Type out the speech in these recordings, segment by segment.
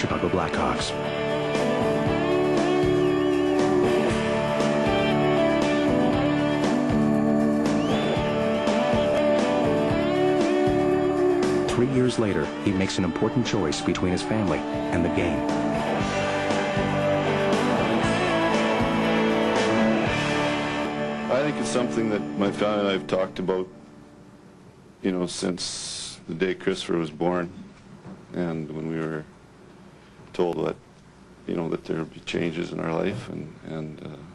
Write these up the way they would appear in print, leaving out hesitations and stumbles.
Chicago Blackhawks. Three years later, he makes an important choice between his family and the game. I think it's something that my family and I have talked about, you know, since the day Christopher was born, and when we were told that, you know, that there would be changes in our life, and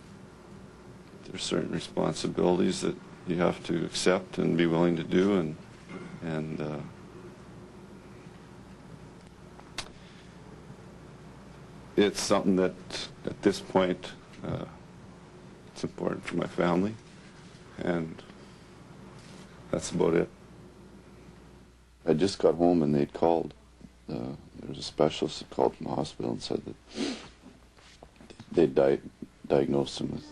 there's certain responsibilities that you have to accept and be willing to do, and it's something that at this point it's important for my family, and that's about it. I just got home and they'd called. There was a specialist that called from the hospital and said that they diagnosed him with,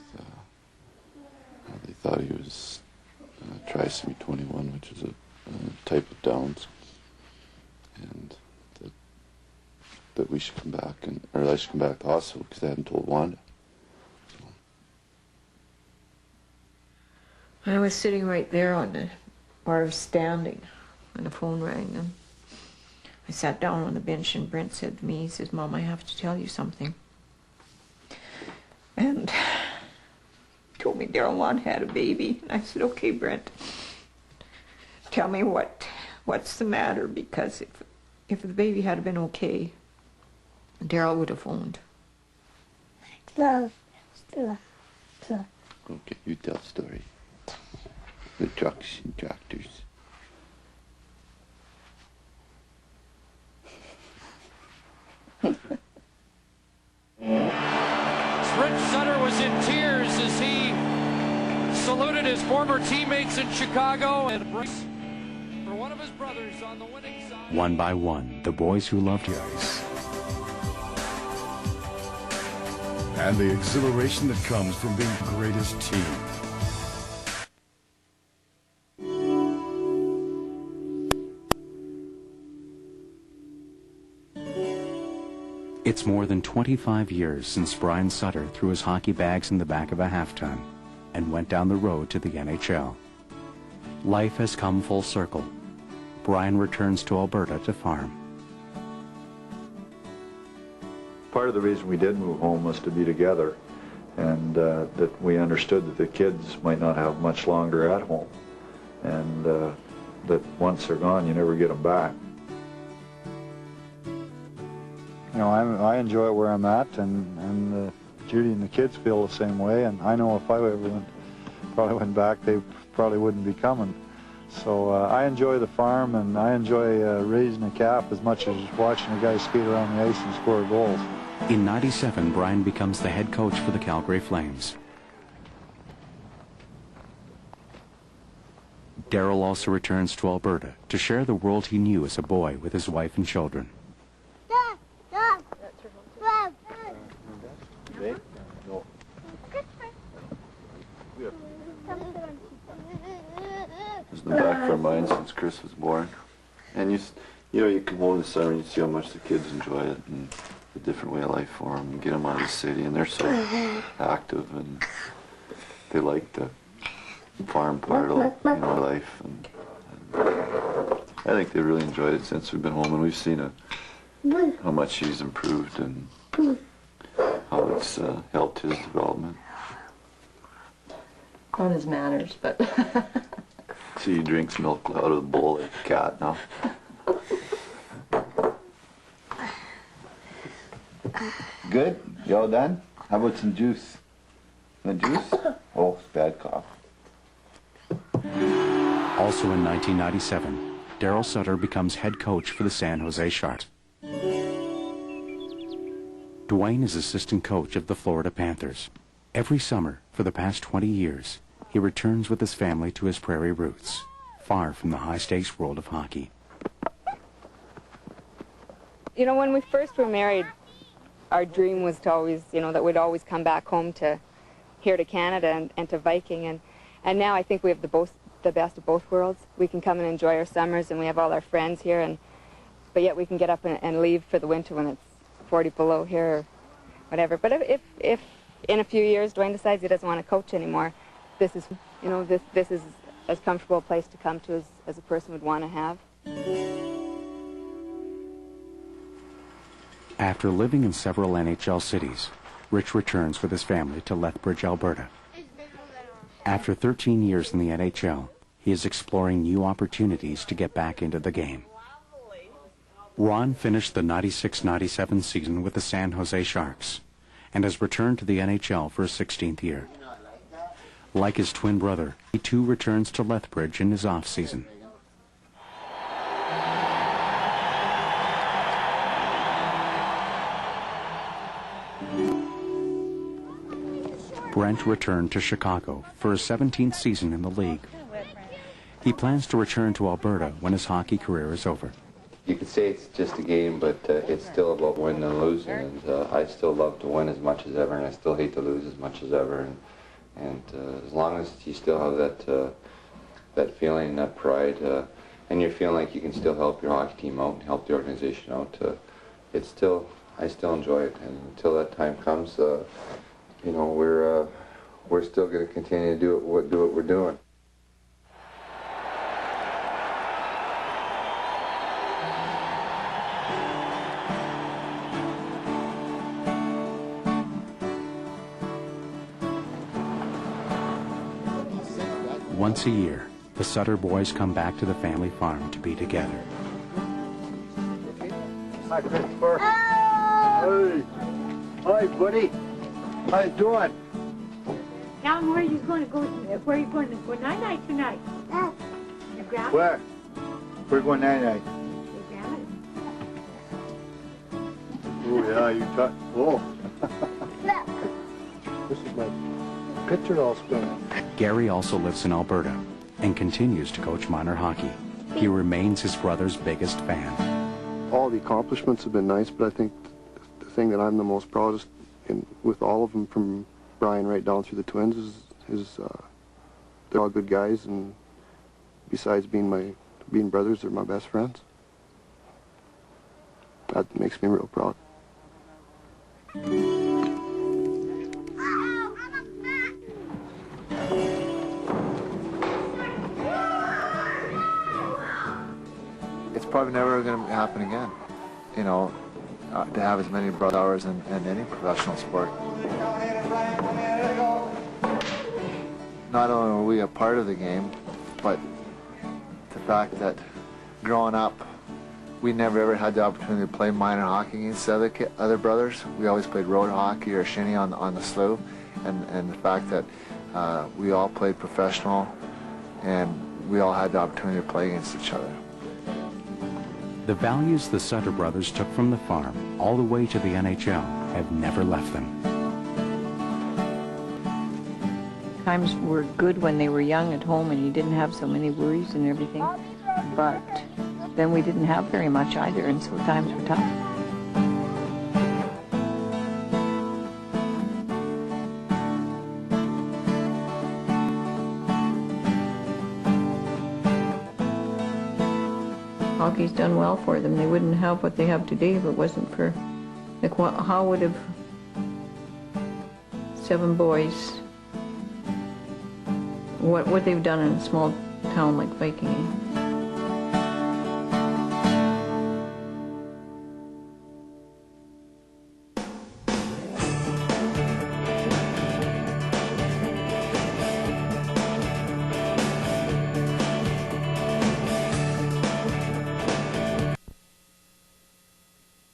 they thought he was trisomy 21, which is a type of Downs, and that we should come back, or I should come back to the hospital because they hadn't told Wanda. I was sitting right there on the, or I was standing, and the phone rang, and I sat down on the bench, and Brent said to me, he says, "Mom, I have to tell you something." And he told me Daryl Wan had a baby. And I said, "Okay, Brent, tell me what's the matter, because if the baby had been okay, Daryl would have phoned." Love. Okay, you tell the story. The trucks and tractors. Rich Sutter was in tears as he saluted his former teammates in Chicago and for one of his brothers on the winning side. One by one, the boys who loved ice. And the exhilaration that comes from being the greatest team. It's more than 25 years since Brian Sutter threw his hockey bags in the back of a half-ton and went down the road to the NHL. Life has come full circle. Brian returns to Alberta to farm. Part of the reason we did move home was to be together, and that we understood that the kids might not have much longer at home, and that once they're gone, you never get them back. You know, I enjoy where I'm at, and Judy and the kids feel the same way, and I know if I ever probably went back, they probably wouldn't be coming. So I enjoy the farm, and I enjoy raising a calf as much as watching a guy skate around the ice and score goals. In '97, Brian becomes the head coach for the Calgary Flames. Daryl also returns to Alberta to share the world he knew as a boy with his wife and children. It's in the back of our minds since Chris was born. And you know, you come home this summer and you see how much the kids enjoy it, and a different way of life for them, and get them out of the city, and they're so active, and they like the farm part of life, and I think they really enjoyed it since we've been home, and we've seen how much he's improved and how it's helped his development. On his manners, but See, he drinks milk out of the bowl like a cat now. Good? You all done? How about some juice? Want juice? Oh, it's bad cough. Also in 1997, Daryl Sutter becomes head coach for the San Jose Sharks. Dwayne is assistant coach of the Florida Panthers. Every summer, for the past 20 years, he returns with his family to his prairie roots, far from the high-stakes world of hockey. You know, when we first were married, our dream was to always, you know, that we'd always come back home to here to Canada and to Viking. And now I think we have the best of both worlds. We can come and enjoy our summers, and we have all our friends here, but yet we can get up and leave for the winter when 40 below here or whatever. But if in a few years Dwayne decides he doesn't want to coach anymore, this is, you know, this is as comfortable a place to come to as a person would want to have. After living in several NHL cities, Rich returns with his family to Lethbridge, Alberta. After 13 years in the NHL, he is exploring new opportunities to get back into the game. Ron finished the 96-97 season with the San Jose Sharks and has returned to the NHL for his 16th year. Like his twin brother, he too returns to Lethbridge in his off-season. Brent returned to Chicago for his 17th season in the league. He plans to return to Alberta when his hockey career is over. You could say it's just a game, but it's still about winning and losing, and I still love to win as much as ever, and I still hate to lose as much as ever, and as long as you still have that feeling, that pride, and you're feeling like you can still help your hockey team out and help the organization out, I still enjoy it, and until that time comes, you know, we're still going to continue to do what we're doing. Once a year, the Sutter boys come back to the family farm to be together. Hi, Christopher. Hey. Hi, buddy. How you doing? Now, where are you going to go? Where are you going to go night-night tonight? Your grandma? Where? We're going night-night. Your grandma? Oh, yeah, you got... Oh. This is my picture all spinning. Gary also lives in Alberta and continues to coach minor hockey. He remains his brother's biggest fan. All the accomplishments have been nice, but I think the thing that I'm the most proudest with all of them, from Brian right down through the twins, is they're all good guys, and besides being brothers, they're my best friends. That makes me real proud. It's probably never going to happen again, you know, to have as many brother hours in any professional sport. Not only were we a part of the game, but the fact that growing up, we never ever had the opportunity to play minor hockey against other brothers. We always played road hockey or shinny on the slough, and the fact that we all played professional and we all had the opportunity to play against each other. The values the Sutter brothers took from the farm all the way to the NHL have never left them. Times were good when they were young at home and you didn't have so many worries and everything, but then we didn't have very much either, and so times were tough. Hockey's done well for them. They wouldn't have what they have today if it wasn't for, like, how would have 7 boys, what they've done in a small town like Viking.